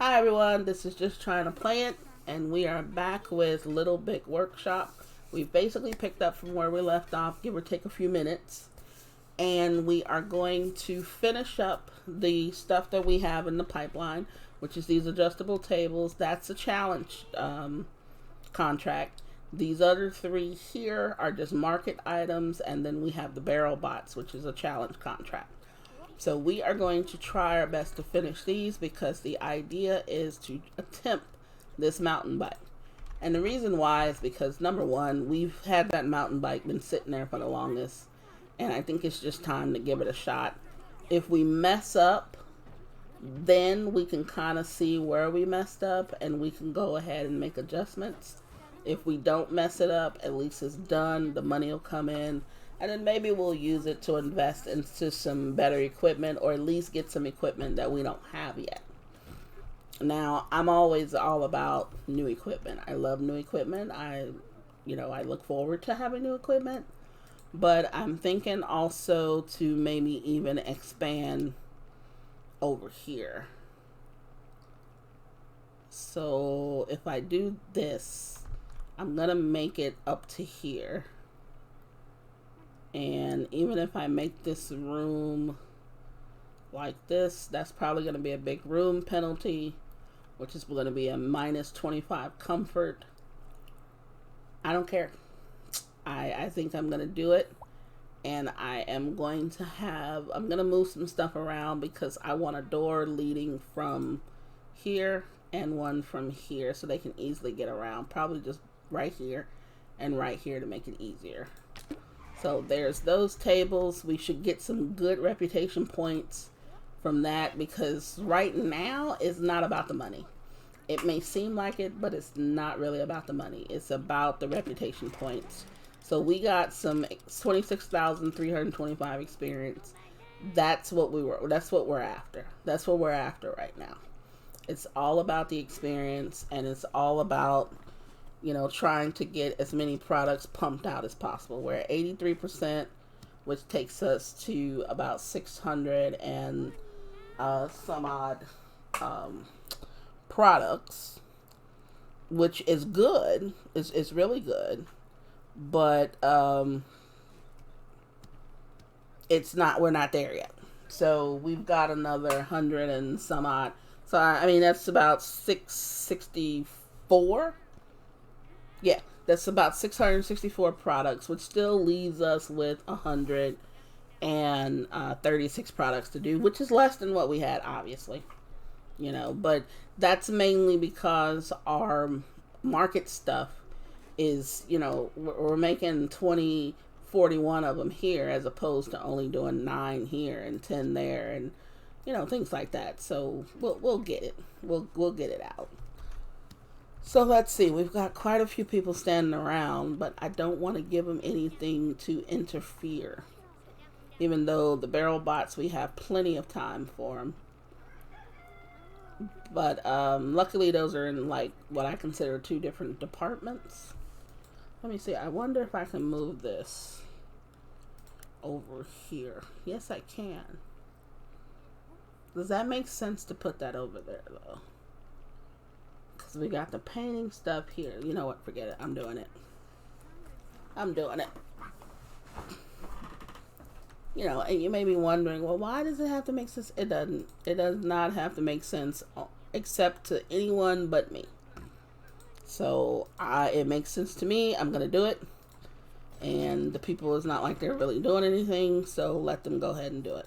Hi everyone, this is Just Trying to Play It, and we are back with Little Big Workshop. We've basically picked up from where we left off, give or take a few minutes, and we are going to finish up the stuff that we have in the pipeline, which is these adjustable tables. That's a challenge contract. These other three here are just market items, and then we have the barrel bots, which is a challenge contract. So we are going to try our best to finish these because the idea is to attempt this mountain bike. And the reason why is because, number one, we've had that mountain bike been sitting there for the longest, and I think it's just time to give it a shot. If we mess up, then we can kind of see where we messed up and we can go ahead and make adjustments. If we don't mess it up, at least it's done, the money will come in, and then maybe we'll use it to invest into some better equipment, or at least get some equipment that we don't have yet. Now, I'm always all about new equipment. I love new equipment. I look forward to having new equipment, but I'm thinking also to maybe even expand over here. So if I do this, I'm gonna make it up to here. And even if I make this room like this, that's probably going to be a big room penalty, which is going to be a minus 25 comfort. I don't care. I think I'm going to do it. And I'm going to move some stuff around because I want a door leading from here and one from here so they can easily get around. Probably just right here and right here to make it easier. So there's those tables. We should get some good reputation points from that because right now it's not about the money. It may seem like it, but it's not really about the money. It's about the reputation points. So we got some 26,325 experience. That's what we're after. That's what we're after right now. It's all about the experience, and it's all about trying to get as many products pumped out as possible. We're at 83%, which takes us to about 600 and some odd products, which is good. It's really good, but we're not there yet. So we've got another 100 and some odd. So I mean that's about 664. Yeah, that's about 664 products, which still leaves us with 136 products to do, which is less than what we had, obviously. But that's mainly because our market stuff is, we're making 41 of them here as opposed to only doing 9 here and 10 there and, things like that. So we'll get it. We'll get it out. So let's see, we've got quite a few people standing around, but I don't want to give them anything to interfere. Even though the barrel bots, we have plenty of time for them. But luckily those are in like what I consider 2 different departments. Let me see, I wonder if I can move this over here. Yes, I can. Does that make sense to put that over there though? We got the painting stuff here. You know what? Forget it. I'm doing it. And you may be wondering, well, why does it have to make sense? It doesn't. It does not have to make sense except to anyone but me. So it makes sense to me. I'm going to do it. And the people, it's not like they're really doing anything. So let them go ahead and do it.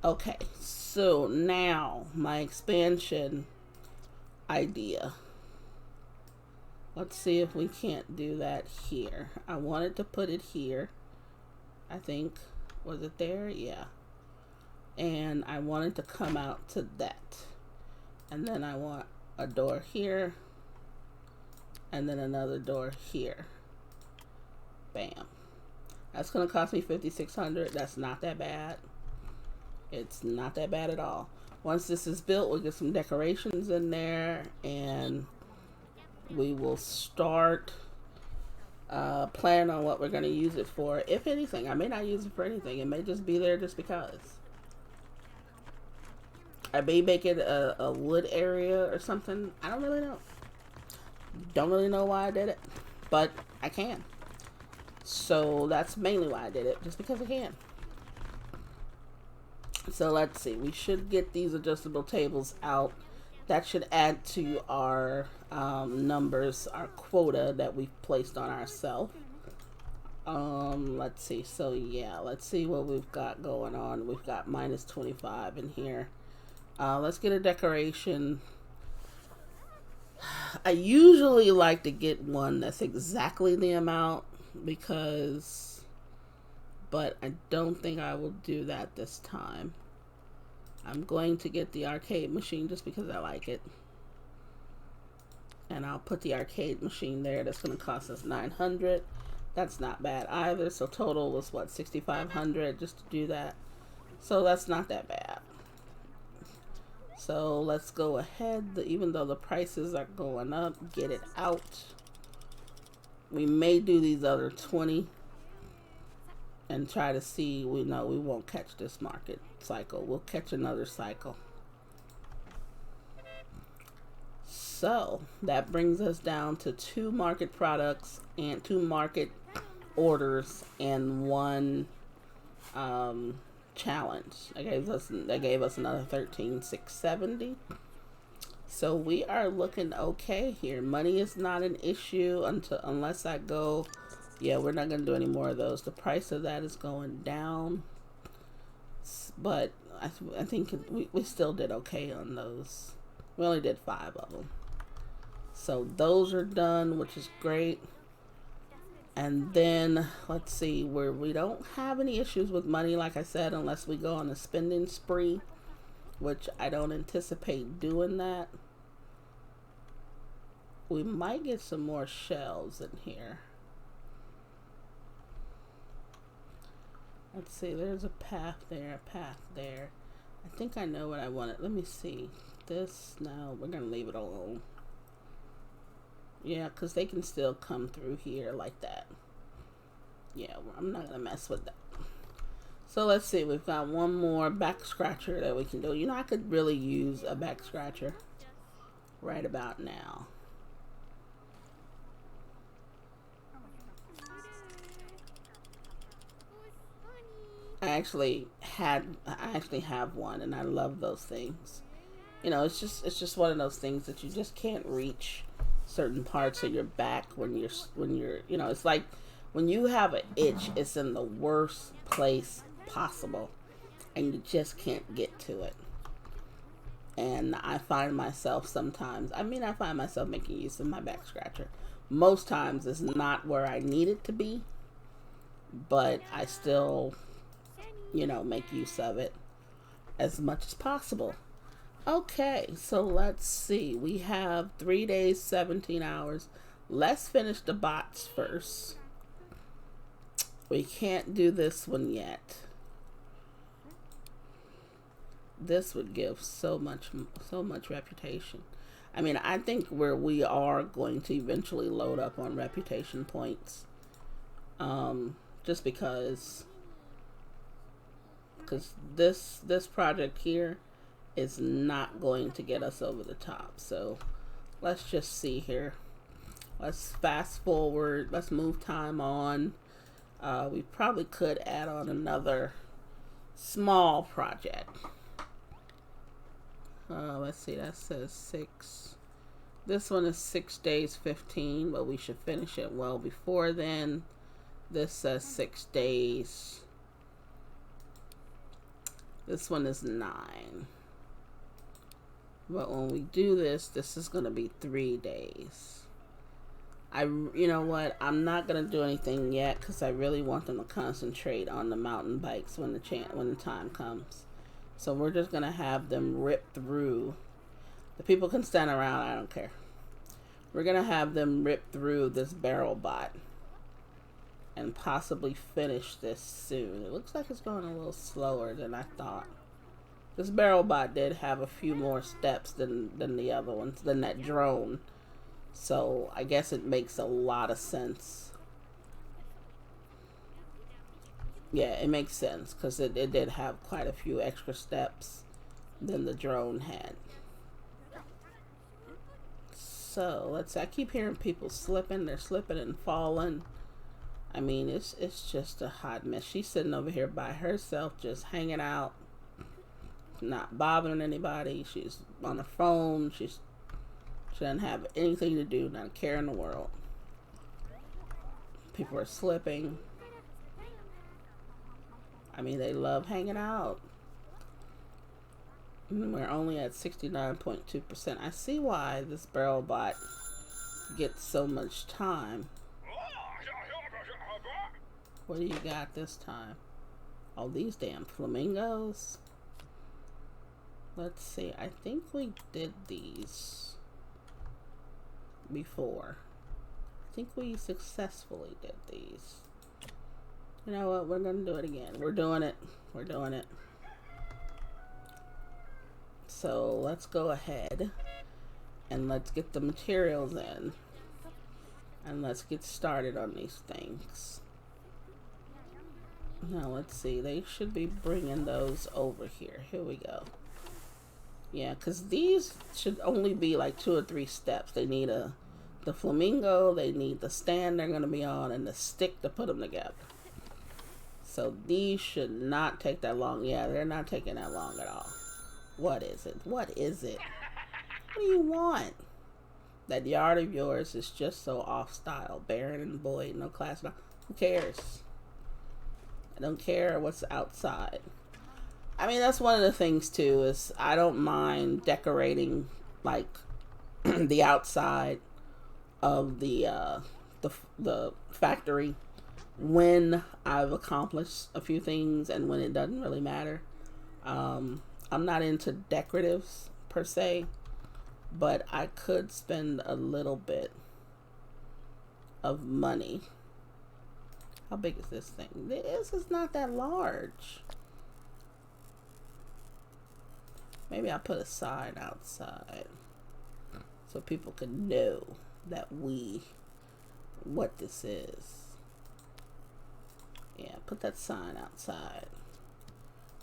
Okay. So now my expansion idea. Let's see if we can't do that here. I wanted to put it here. I think, was it there? Yeah. And I wanted to come out to that. And then I want a door here. And then another door here. Bam. That's going to cost me $5,600. That's not that bad. It's not that bad at all. Once this is built, we'll get some decorations in there, and we will start planning on what we're going to use it for. If anything, I may not use it for anything. It may just be there just because. I may make it a wood area or something. I don't really know. Don't really know why I did it, but I can. So that's mainly why I did it, just because I can. So let's see. We should get these adjustable tables out. That should add to our numbers, our quota that we've placed on ourselves. Let's see. So yeah, let's see what we've got going on. We've got minus 25 in here. Let's get a decoration. I usually like to get one that's exactly the amount but I don't think I will do that this time. I'm going to get the arcade machine just because I like it. And I'll put the arcade machine there. That's going to cost us 900. That's not bad either. So total was what, 6,500 just to do that. So that's not that bad. So let's go ahead. Even though the prices are going up, get it out. We may do these other 20 and try to see. We know we won't catch this market cycle. We'll catch another cycle. So that brings us down to 2 market products and 2 market orders and 1 challenge. That gave us another 13,670. So we are looking okay here. Money is not an issue unless I go. Yeah, we're not going to do any more of those. The price of that is going down, but I think we still did okay on those. We only did 5 of them. So those are done, which is great. And then let's see, where we don't have any issues with money, like I said, unless we go on a spending spree, which I don't anticipate doing that. We might get some more shells in here. Let's see, there's a path there, a path there. I think I know what I wanted. Let me see. This, no, we're going to leave it alone. Yeah, because they can still come through here like that. Yeah, I'm not going to mess with that. So let's see. We've got one more back scratcher that we can do. You know, I could really use a back scratcher right about now. I actually have one, and I love those things. You know, it's just one of those things that you just can't reach certain parts of your back when you're you know, it's like when you have an itch, it's in the worst place possible and you just can't get to it. And I find myself sometimes, I find myself making use of my back scratcher. Most times it's not where I need it to be, but I still, you know, make use of it as much as possible. Okay, so let's see. We have 3 days, 17 hours. Let's finish the bots first. We can't do this one yet. This would give so much reputation. I mean, I think we are going to eventually load up on reputation points. Just because this project here is not going to get us over the top. So let's just see here. Let's fast forward. Let's move time on. We probably could add on another small project. Let's see, that says 6. This one is 6 days 15, but we should finish it well before then. This says 6 days. This one is 9. But when we do this is going to be 3 days. You know what? I'm not going to do anything yet because I really want them to concentrate on the mountain bikes when the time comes. So we're just going to have them rip through. The people can stand around. I don't care. We're going to have them rip through this barrel bot and possibly finish this soon. It looks like it's going a little slower than I thought. This barrel bot did have a few more steps than the other ones, than that drone. So I guess it makes a lot of sense. Yeah, it makes sense because it did have quite a few extra steps than the drone had. So let's see. I keep hearing people slipping. They're slipping and falling. I mean, it's just a hot mess. She's sitting over here by herself, just hanging out, not bothering anybody. She's on the phone. She doesn't have anything to do, not a care in the world. People are slipping. I mean, they love hanging out. And we're only at 69.2%. I see why this barrel bot gets so much time. What do you got this time? Oh, these damn flamingos. Let's see. I think we did these before. I think we successfully did these. You know what? We're going to do it again. We're doing it. We're doing it. So let's go ahead and let's get the materials in. And let's get started on these things. Now let's see. They should be bringing those over here. Here we go. Yeah, because these should only be like 2 or 3 steps. They need the flamingo, they need the stand they're going to be on, and the stick to put them together. So these should not take that long. Yeah, they're not taking that long at all. What is it? What is it? What do you want? That yard of yours is just so off style. Barren and Boyd, no class. No. Who cares? I don't care what's outside. I mean, that's one of the things too, is I don't mind decorating like the outside of the factory when I've accomplished a few things and when it doesn't really matter. I'm not into decoratives per se, but I could spend a little bit of money. How big is this thing? This is not that large. Maybe I'll put a sign outside so people can know that what this is. Yeah, put that sign outside.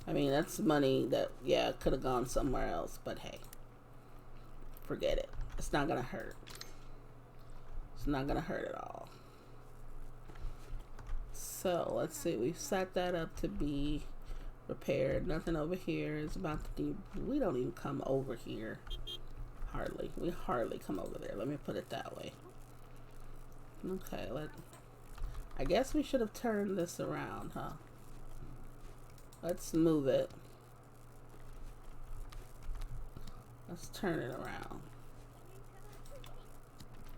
I mean, that's money that, yeah, could have gone somewhere else, but hey, forget it. It's not gonna hurt. It's not gonna hurt at all. So let's see, we've set that up to be repaired. Nothing over here is about to be. We don't even come over here. Hardly. We hardly come over there. Let me put it that way. Okay, I guess we should have turned this around, huh? Let's move it. Let's turn it around.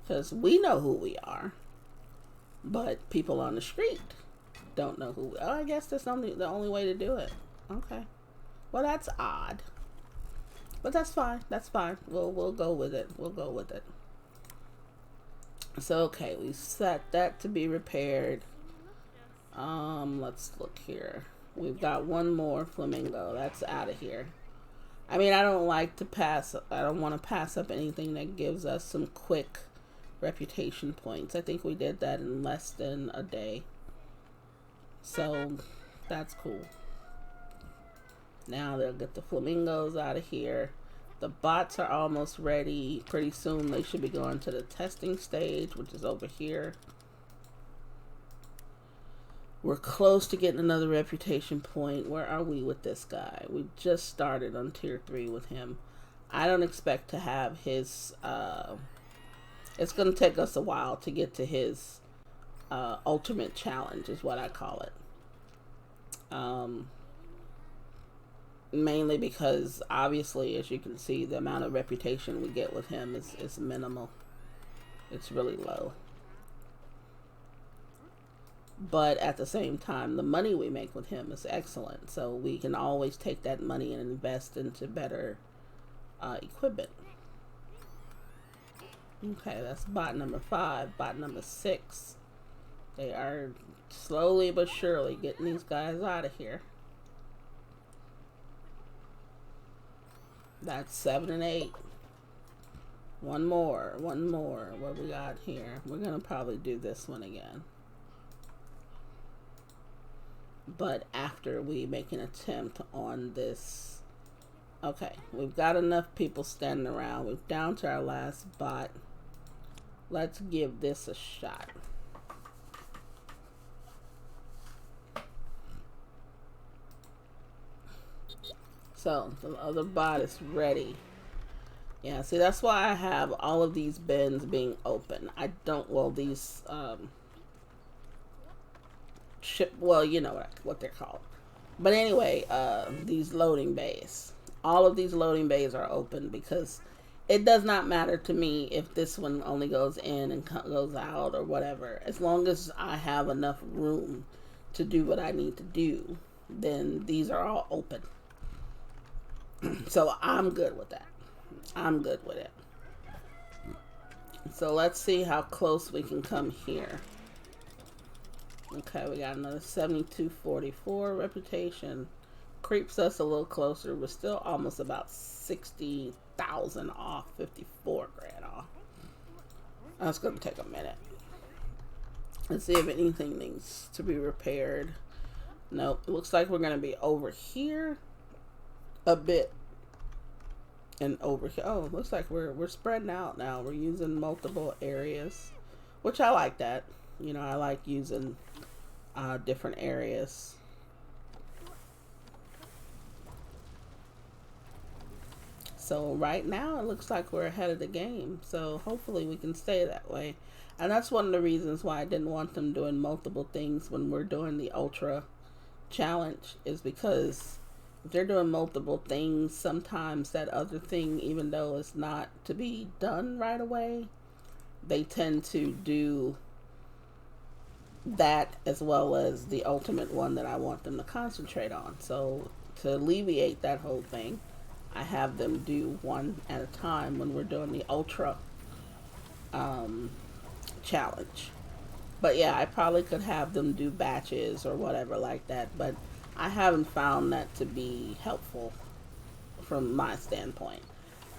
Because we know who we are. But people on the street don't know who we are. I guess that's the only way to do it. Okay. Well, that's odd. But that's fine. That's fine. We'll go with it. We'll go with it. So, okay. We set that to be repaired. Let's look here. We've got one more flamingo. That's out of here. I mean, I don't want to pass up anything that gives us some quick reputation points. I think we did that in less than a day. So, that's cool. Now they'll get the flamingos out of here. The bots are almost ready. Pretty soon they should be going to the testing stage, which is over here. We're close to getting another reputation point. Where are we with this guy? We just started on tier 3 with him. I don't expect to have his... it's going to take us a while to get to his ultimate challenge, is what I call it. Mainly because, obviously, as you can see, the amount of reputation we get with him is minimal. It's really low. But at the same time, the money we make with him is excellent. So we can always take that money and invest into better equipment. Okay, that's bot number 5. Bot number 6. They are slowly but surely getting these guys out of here. That's 7 and 8. One more. What we got here? We're going to probably do this one again. But after we make an attempt on this Okay, we've got enough people standing around. We're down to our last bot. Let's give this a shot. So, the other bot is ready. Yeah, see, that's why I have all of these bins being open. I don't, well, these, well, you know what they're called. But anyway, these loading bays. All of these loading bays are open because it does not matter to me if this one only goes in and goes out or whatever. As long as I have enough room to do what I need to do, then these are all open. So I'm good with that. I'm good with it. So let's see how close we can come here. Okay, we got another 7244 reputation. Creeps us a little closer. We're still almost about 60,000 off, 54 grand off. That's going to take a minute. Let's see if anything needs to be repaired. Nope, it looks like we're going to be over here a bit. And over here, oh, looks like we're spreading out now. We're using multiple areas, which I like that. You know, I like using different areas. So right now it looks like we're ahead of the game. So hopefully we can stay that way. And that's one of the reasons why I didn't want them doing multiple things when we're doing the ultra challenge, is because if they're doing multiple things, sometimes that other thing, even though it's not to be done right away, they tend to do that as well as the ultimate one that I want them to concentrate on. So to alleviate that whole thing, I have them do one at a time when we're doing the ultra challenge. But yeah, I probably could have them do batches or whatever like that, but I haven't found that to be helpful from my standpoint.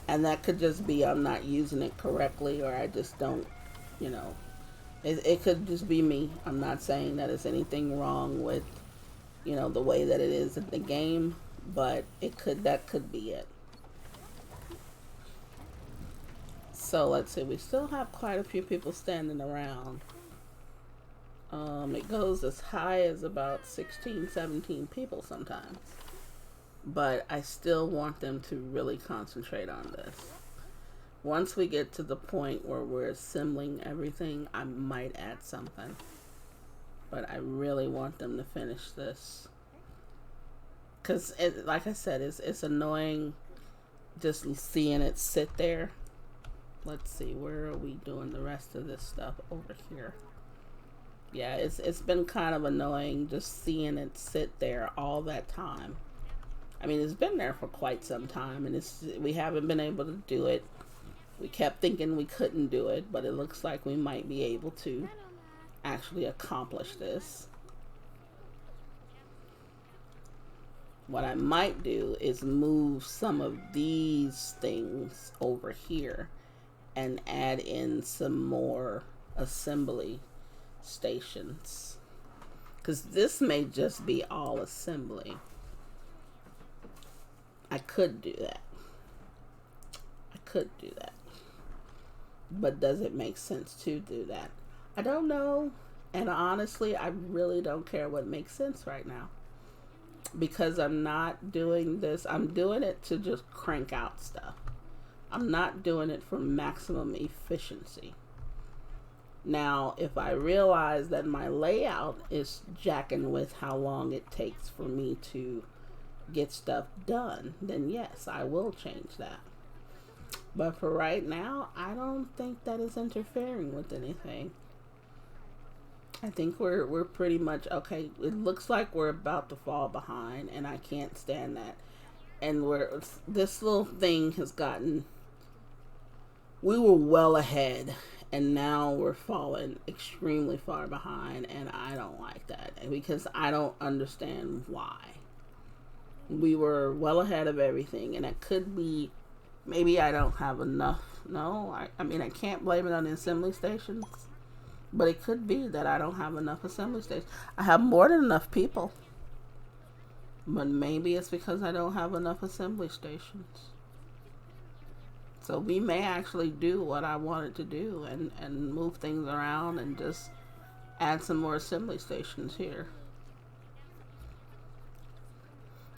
And that could just be I'm not using it correctly, or I just don't, you know, it could just be me. I'm not saying that it's anything wrong with, you know, the way that it is in the game, but that could be it. So let's see, we still have quite a few people standing around. It goes as high as about 16, 17 people sometimes. But I still want them to really concentrate on this. Once we get to the point where we're assembling everything, I might add something. But I really want them to finish this. Because, like I said, it's annoying just seeing it sit there. Let's see, where are we doing the rest of this stuff over here? Yeah, it's been kind of annoying just seeing it sit there all that time. I mean, it's been there for quite some time, and we haven't been able to do it. We kept thinking we couldn't do it, but it looks like we might be able to actually accomplish this. What I might do is move some of these things over here and add in some more assembly stations, because this may just be all assembly. I could do that. But does it make sense to do that? I don't know. And honestly, I really don't care what makes sense right now, because I'm not doing this. I'm doing it to just crank out stuff. I'm not doing it for maximum efficiency. Now, if I realize that my layout is jacking with how long it takes for me to get stuff done, then yes, I will change that. But for right now, I don't think that is interfering with anything. I think we're pretty much okay. It looks like we're about to fall behind, and I can't stand that. And this little thing has gotten, we were well ahead, and now we're falling extremely far behind, and I don't like that, because I don't understand why. We were well ahead of everything, and it could be maybe I don't have enough. No, I mean, I can't blame it on the assembly stations, but it could be that I don't have enough assembly stations. I have more than enough people. But maybe it's because I don't have enough assembly stations. So we may actually do what I wanted to do and move things around and just add some more assembly stations here.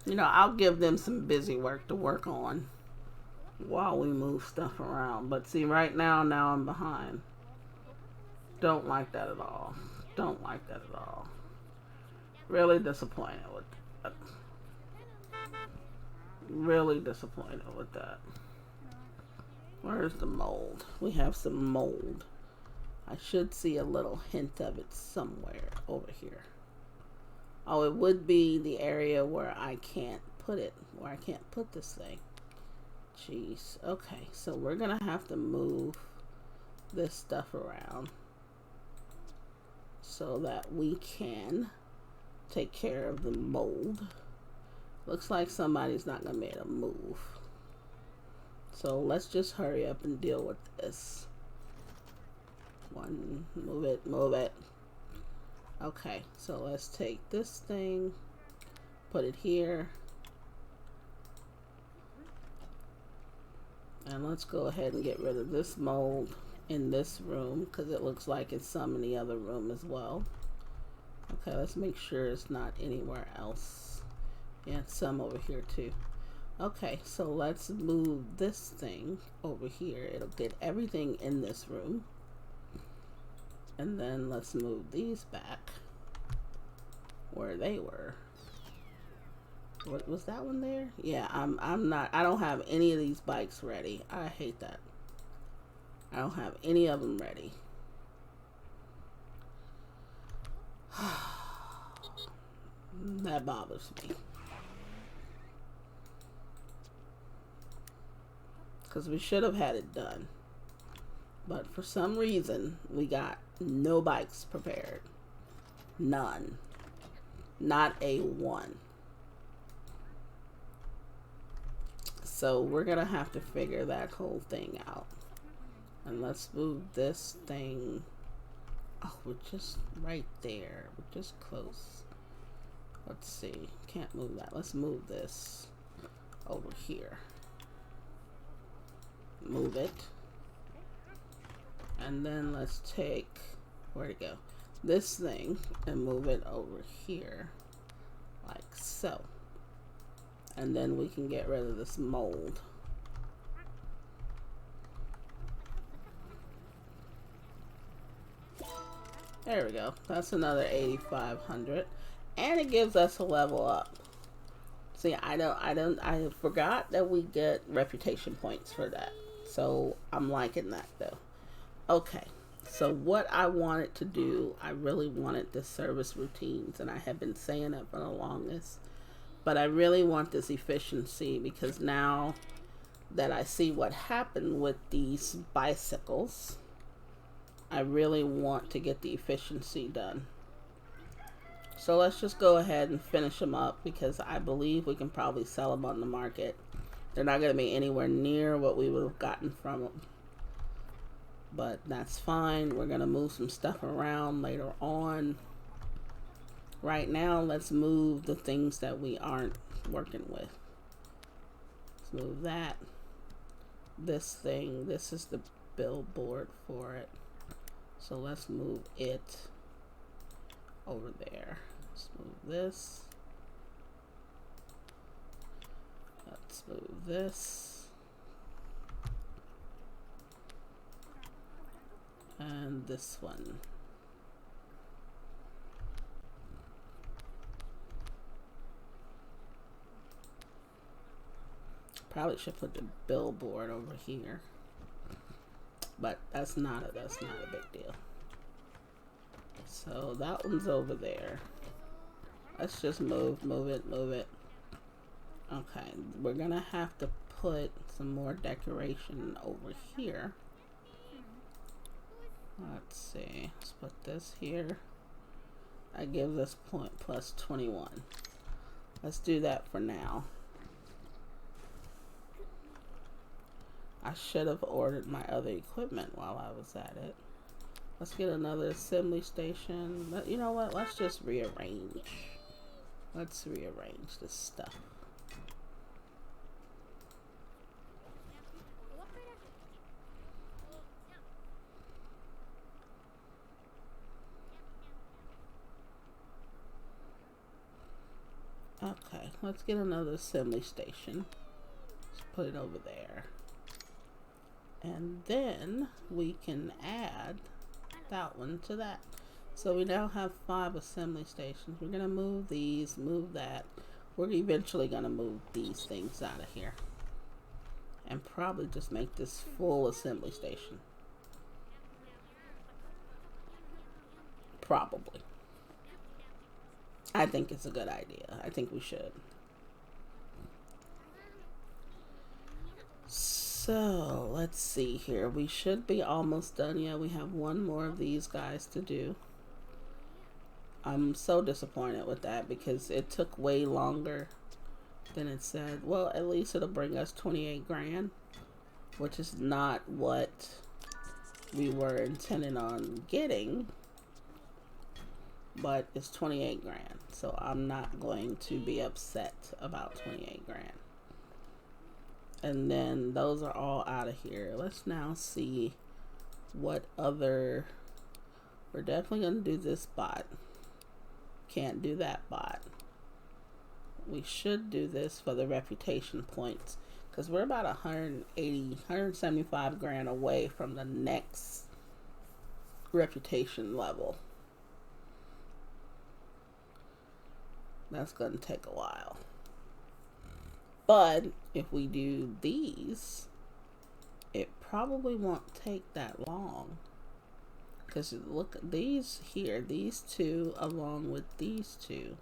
You know, I'll give them some busy work to work on while we move stuff around. But see, right now I'm behind. Don't like that at all. Don't like that at all. Really disappointed with that. Really disappointed with that. Where's the mold? We have some mold. I should see a little hint of it somewhere over here. Oh, it would be the area where I can't put it, where I can't put this thing. Jeez. Okay, so we're gonna have to move this stuff around so that we can take care of the mold. Looks like somebody's not gonna be able to move. So let's just hurry up and deal with this. One, move it, move it. Okay, so let's take this thing, put it here. And let's go ahead and get rid of this mold in this room because it looks like it's some in the other room as well. Okay, let's make sure it's not anywhere else. Yeah, it's some over here too. Okay, so let's move this thing over here. It'll get everything in this room. And then let's move these back where they were. What was that one there? Yeah, I don't have any of these bikes ready. I hate that. I don't have any of them ready. That bothers me. Because we should have had it done. But for some reason, we got no bikes prepared. None. Not a one. So we're going to have to figure that whole thing out. And let's move this thing. Oh, we're just right there. We're just close. Let's see. Can't move that. Let's move this over here. Move it. And then let's take, where'd it go? This thing and move it over here. Like so. And then we can get rid of this mold. There we go. That's another 8,500. And it gives us a level up. See, I forgot that we get reputation points for that. So I'm liking that though. Okay, so what I wanted to do, I really wanted the service routines, and I have been saying it for the longest, but I really want this efficiency because now that I see what happened with these bicycles, I really want to get the efficiency done. So let's just go ahead and finish them up because I believe we can probably sell them on the market. They're not going to be anywhere near what we would have gotten from them. But that's fine. We're going to move some stuff around later on. Right now, let's move the things that we aren't working with. Let's move that. This thing, this is the billboard for it. So let's move it over there. Let's move this. Let's move this. And this one. Probably should put the billboard over here. But that's not a big deal. So that one's over there. Let's just move it. Okay, we're gonna have to put some more decoration over here. Let's see, let's put this here. I give this point plus 21. Let's do that for now. I should have ordered my other equipment while I was at it. Let's get another assembly station. You know what? Let's just rearrange. Let's rearrange this stuff. Okay, let's get another assembly station. Let's put it over there. And then we can add that one to that. So we now have 5 assembly stations. We're gonna move these, move that. We're eventually gonna move these things out of here. And probably just make this full assembly station. Probably. I think it's a good idea. I think we should. So let's see here. We should be almost done. Yeah, we have one more of these guys to do. I'm so disappointed with that because it took way longer than it said. Well, at least it'll bring us 28 grand, which is not what we were intending on getting, but it's 28 grand. So I'm not going to be upset about 28 grand. And then those are all out of here. Let's now see what other, we're definitely going to do this bot. Can't do that bot. We should do this for the reputation points because we're about 175 grand away from the next reputation level. That's going to take a while. But if we do these, it probably won't take that long. Because look at these here. These two along with these two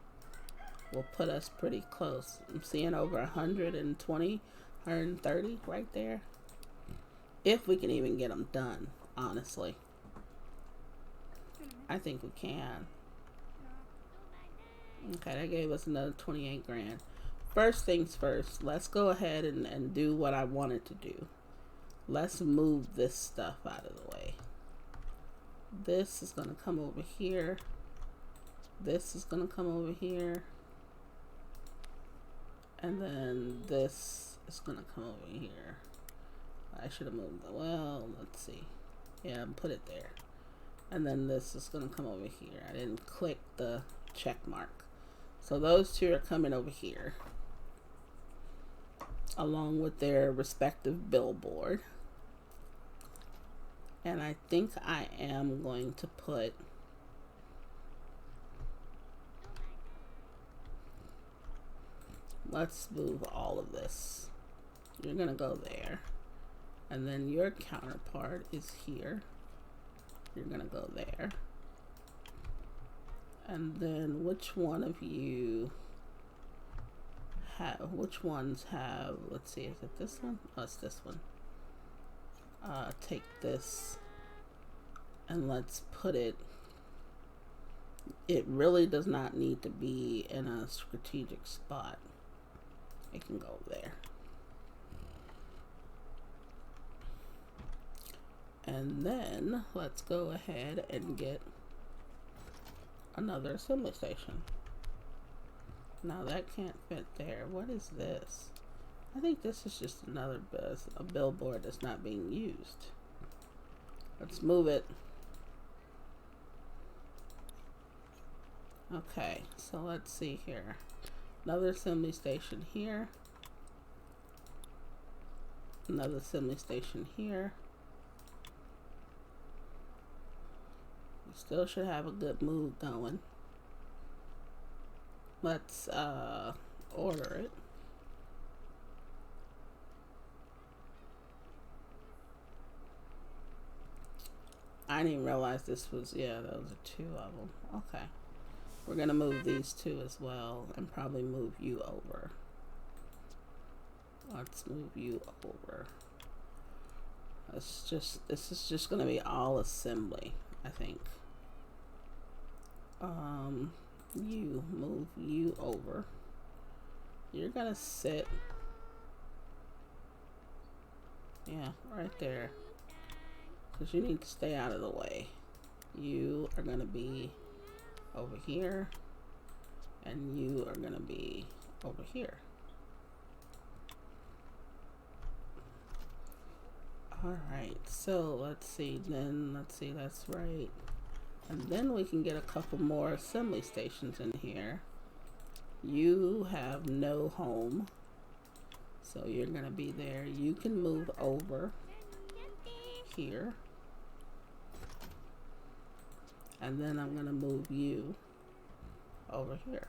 will put us pretty close. I'm seeing over 120, 130 right there. If we can even get them done, honestly. I think we can. Okay, that gave us another 28 grand. First things first, let's go ahead and do what I wanted to do. Let's move this stuff out of the way. This is going to come over here. This is going to come over here. And then this is going to come over here. I should have moved it. Well, let's see. Yeah, put it there. And then this is going to come over here. I didn't click the check mark. So those two are coming over here, along with their respective billboard. And I think I am going to put let's move all of this. You're gonna go there. And then your counterpart is here. You're gonna go there. And then which one of you have, which ones have, let's see, is it this one? Oh, it's this one. Take this and let's put it, it really does not need to be in a strategic spot. It can go there. And then let's go ahead and get another assembly station. Now that can't fit there. What is this? I think this is just another a billboard that's not being used. Let's move it. Okay, so let's see here. Another assembly station here. Another assembly station here. We still should have a good move going. Let's order it. I didn't even realize this was, yeah, those are 2 of them. Okay. We're going to move these 2 as well and probably move you over. Let's move you over. This is just going to be all assembly, I think. You move you over. You're going to sit. Yeah, right there. Because you need to stay out of the way. You are going to be over here. And you are gonna be over here. All right, so let's see, that's right. And then we can get a couple more assembly stations in here. You have no home, so you're gonna be there. You can move over here. And then I'm gonna move you over here.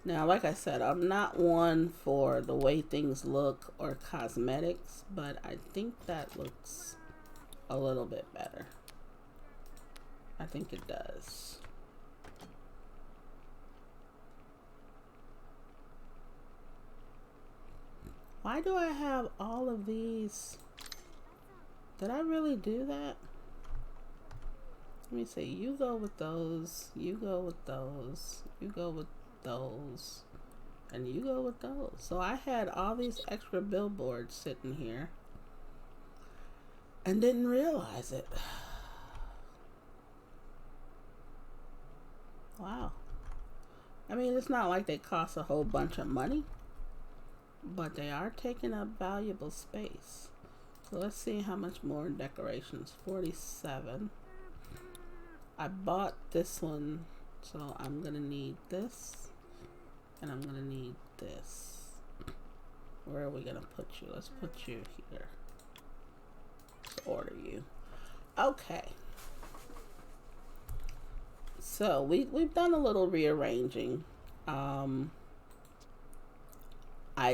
Now, like I said, I'm not one for the way things look or cosmetics, but I think that looks a little bit better. I think it does. Why do I have all of these? Did I really do that? Let me see. You go with those. You go with those. You go with those. And you go with those. So I had all these extra billboards sitting here and didn't realize it. Wow. I mean, it's not like they cost a whole bunch of money, but they are taking up valuable space. So let's see how much more in decorations. 47. I bought this one, so I'm gonna need this, and I'm gonna need this. Where are we gonna put you? Let's put you here. Let's order you. Okay. So we've done a little rearranging. I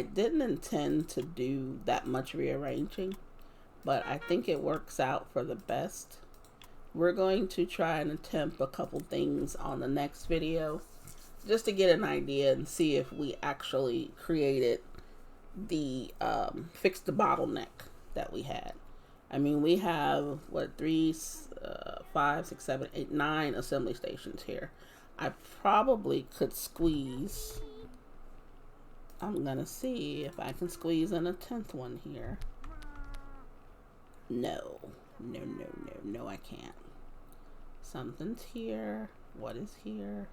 didn't intend to do that much rearranging, but I think it works out for the best. We're going to try and attempt a couple things on the next video just to get an idea and see if we actually created the fix the bottleneck that we had. I mean, we have what, 3, 5, 6, 7, 8, 9 assembly stations here. I probably could squeeze. I'm gonna see if I can squeeze in a 10th one here. No, I can't. Something's here. What is here?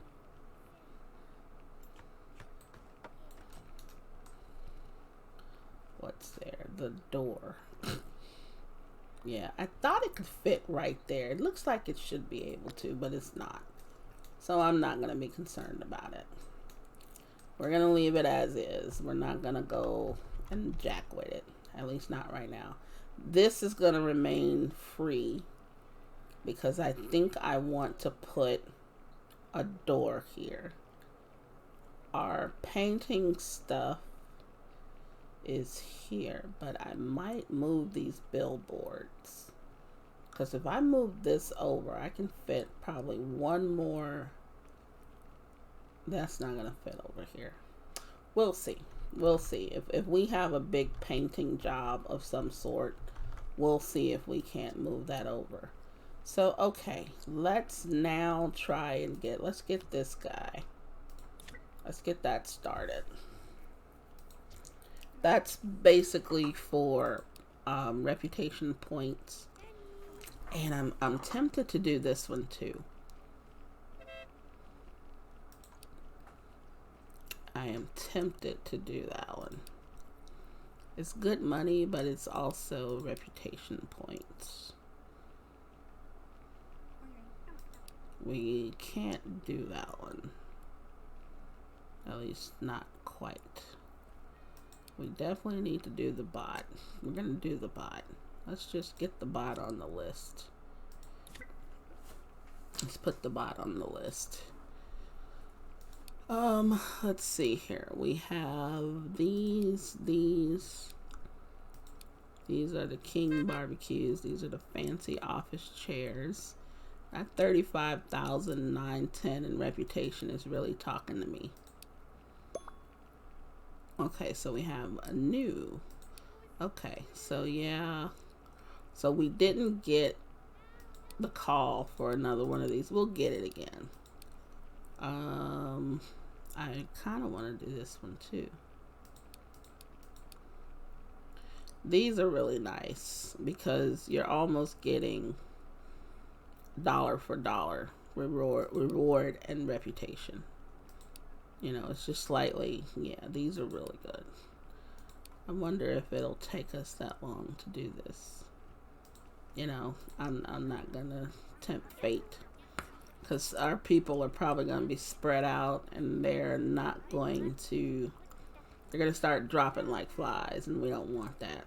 What's there? The door. Yeah, I thought it could fit right there. It looks like it should be able to, but it's not. So I'm not gonna be concerned about it. We're gonna leave it as is. We're not gonna go and jack with it. At least not right now. This is gonna remain free because I think I want to put a door here. Our painting stuff is here, but I might move these billboards, because if I move this over, I can fit probably one more. That's not gonna fit over here. We'll see. We'll see. If we have a big painting job of some sort, we'll see if we can't move that over. So, okay, let's now try and let's get this guy. Let's get that started. That's basically for reputation points. And I'm tempted to do this one too. I am tempted to do that one. It's good money, but it's also reputation points. We can't do that one. At least not quite. We definitely need to do the bot. We're gonna do the bot. Let's just get the bot on the list. Let's put the bot on the list. Let's see here. We have these are the king barbecues. These are the fancy office chairs. That 35,910 in reputation is really talking to me. Okay, so we have a new. Okay, so yeah. So we didn't get the call for another one of these. We'll get it again. I kind of want to do this one too. These are really nice because you're almost getting dollar for dollar reward and reputation. You know, it's just slightly, yeah, these are really good. I wonder if it'll take us that long to do this. You know, I'm not gonna tempt fate, because our people are probably gonna be spread out, and they're gonna start dropping like flies, and we don't want that.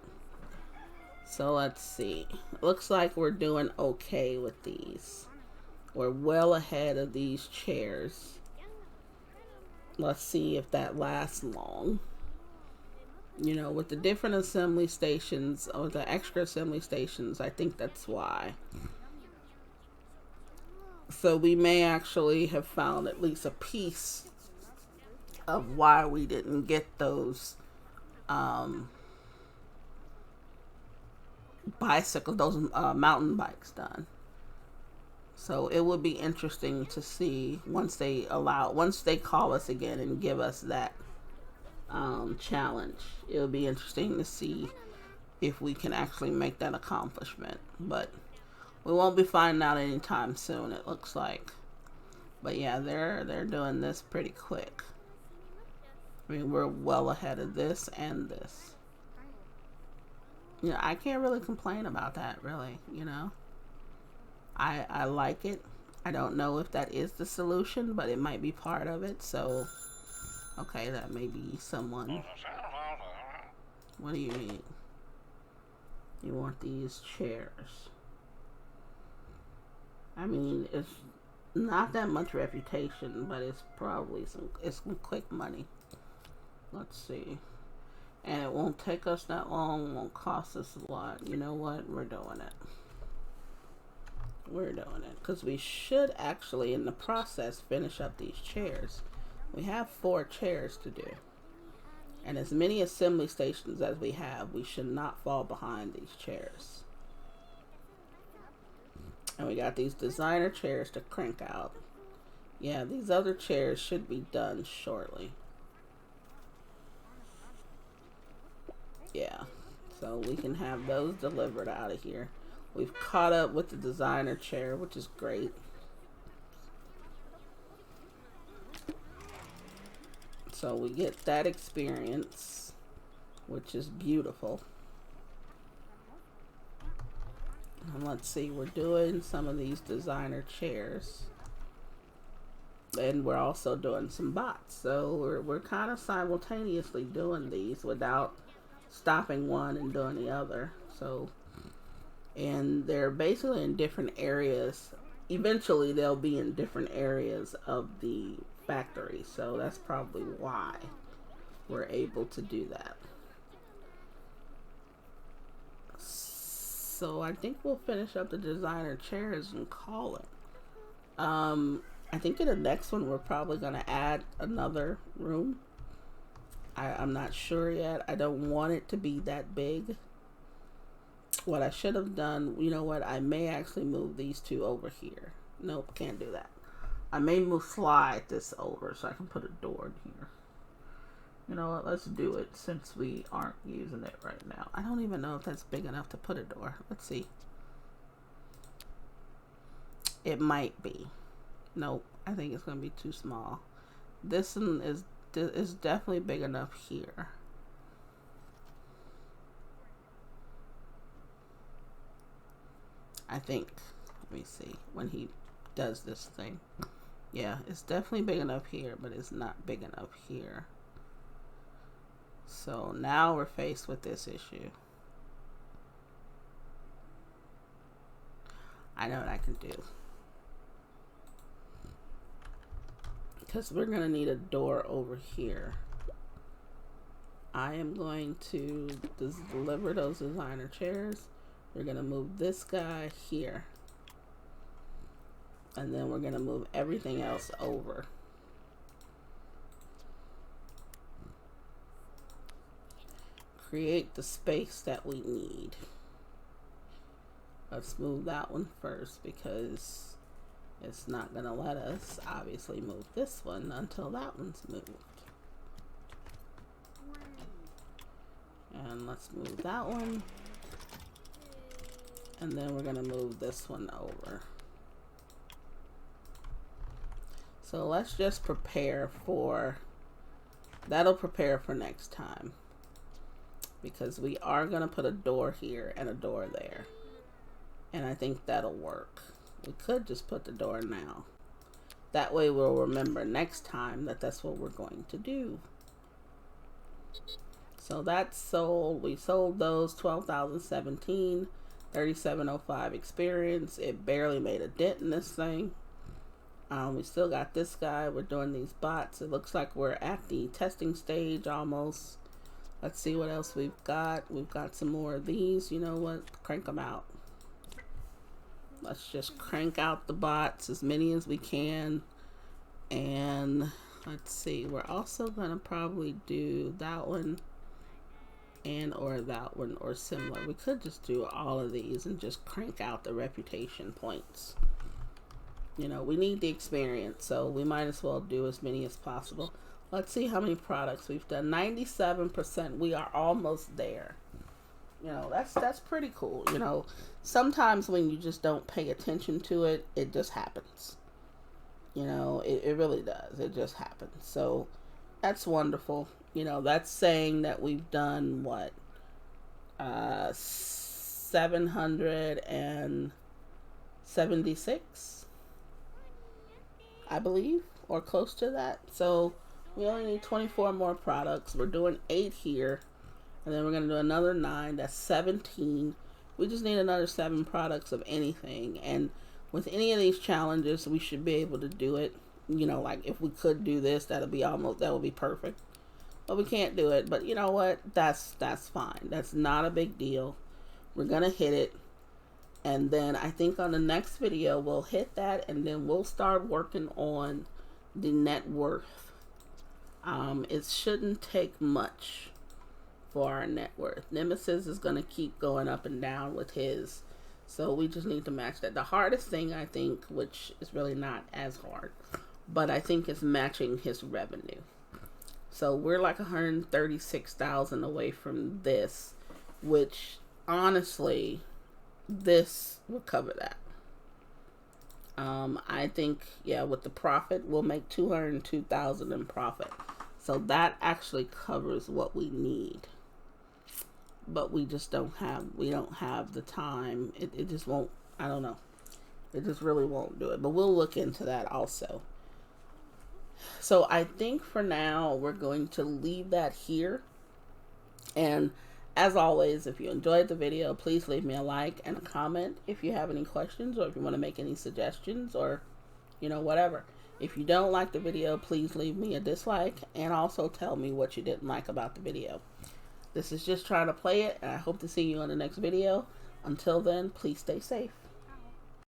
So let's see. Looks like we're doing okay with these. We're well ahead of these chairs. Let's see if that lasts long. You know, with the different assembly stations, or the extra assembly stations, I think that's why. So we may actually have found at least a piece of why we didn't get those bicycles, those mountain bikes done. So it would be interesting to see once they call us again and give us that challenge. It would be interesting to see if we can actually make that accomplishment. But we won't be finding out anytime soon, it looks like. But yeah, they're doing this pretty quick. I mean, we're well ahead of this and this. You know, I can't really complain about that, really, you know. I like it. I don't know if that is the solution, but it might be part of it. So, okay, that may be someone. What do you mean? You want these chairs? I mean, it's not that much reputation, but it's probably some quick money. Let's see. And it won't take us that long, won't cost us a lot. You know what? We're doing it. We're doing it. Because we should actually, in the process, finish up these chairs. We have 4 chairs to do. And as many assembly stations as we have, we should not fall behind these chairs. And we got these designer chairs to crank out. Yeah, these other chairs should be done shortly. Yeah, so we can have those delivered out of here. We've caught up with the designer chair, which is great. So we get that experience, which is beautiful. And let's see, we're doing some of these designer chairs. And we're also doing some bots. So we're kind of simultaneously doing these without stopping one and doing the other. So, and they're basically in different areas. Eventually they'll be in different areas of the factory. So that's probably why we're able to do that. So I think we'll finish up the designer chairs and call it. I think in the next one we're probably going to add another room. I'm not sure yet. I don't want it to be that big. What I should have done, you know what, I may actually move these 2 over here. Nope, can't do that. I may slide this over so I can put a door in here. You know what, let's do it since we aren't using it right now. I don't even know if that's big enough to put a door. Let's see. It might be. Nope, I think it's going to be too small. This one is definitely big enough here. I think. Let me see. When he does this thing. Yeah, it's definitely big enough here, but it's not big enough here. So now we're faced with this issue. I know what I can do. Because we're going to need a door over here. I am going to deliver those designer chairs. We're going to move this guy here. And then we're going to move everything else over. Create the space that we need. Let's move that one first because it's not going to let us obviously move this one until that one's moved. And let's move that one. And then we're going to move this one over. So let's just prepare for, that'll prepare for next time. Because we are going to put a door here and a door there. And I think that'll work. We could just put the door now. That way we'll remember next time that that's what we're going to do. So that's sold. We sold those 12,017, 3705 experience. It barely made a dent in this thing. We still got this guy. We're doing these bots. It looks like we're at the testing stage almost. Let's see what else we've got. We've got some more of these. You know what? Crank them out. Let's just crank out the bots, as many as we can. And let's see. We're also going to probably do that one and or that one or similar. We could just do all of these and just crank out the reputation points. You know, we need the experience, so we might as well do as many as possible. Let's see how many products we've done. 97%. We are almost there. You know, that's pretty cool. You know, sometimes when you just don't pay attention to it, it just happens. You know, it really does. It just happens. So that's wonderful. You know, that's saying that we've done what? 776? I believe, or close to that. So we only need 24 more products. We're doing 8 here, and then we're going to do another 9. That's 17. We just need another 7 products of anything, and with any of these challenges, we should be able to do it. You know, like if we could do this, that would be perfect. But we can't do it. But you know what? That's fine. That's not a big deal. We're going to hit it. And then I think on the next video, we'll hit that, and then we'll start working on the net worth. It shouldn't take much for our net worth. Nemesis is going to keep going up and down with his. So we just need to match that. The hardest thing, I think, which is really not as hard, but I think is matching his revenue. So we're like 136,000 away from this, which honestly, this will cover that. I think, yeah, with the profit, we'll make 202,000 in profit. So that actually covers what we need. But we just don't have the time. It just won't, I don't know. It just really won't do it. But we'll look into that also. So I think for now, we're going to leave that here. And as always, if you enjoyed the video, please leave me a like and a comment if you have any questions or if you want to make any suggestions or, you know, whatever. If you don't like the video, please leave me a dislike and also tell me what you didn't like about the video. This is just trying to play it, and I hope to see you on the next video. Until then, please stay safe.